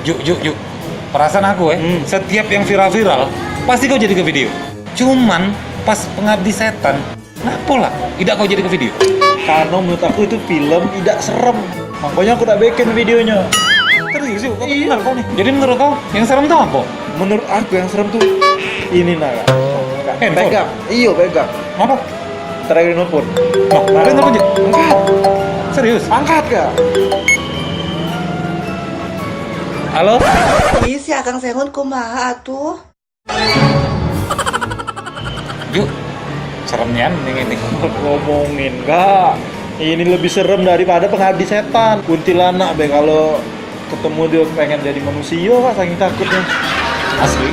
Juk. Perasaan aku setiap yang viral-viral pasti kau jadi ke video. Cuman pas Pengabdi Setan, kenapa lah tidak kau jadi ke video? Karena menurut aku itu film tidak serem. Makanya aku tak bikin videonya. Serius yuk, kau benar kau nih. Jadi menurut kau yang serem tuh apa? Menurut aku yang serem tuh ini nah. Handphone? Pegang. Iya, pegang. Apa? Terakhir nelfon. Loh, kalian telepon aja? Angkat. Serius? Angkat gak? Halo? Ih, si Akang Sengun kumaha atuh? Juk, seremnya mending ini. Ngomongin gak? Ini lebih serem daripada Pengabdi Setan. Kuntilanak be kalau ketemu dia pengen jadi manusia Pak, saking takutnya. Asli.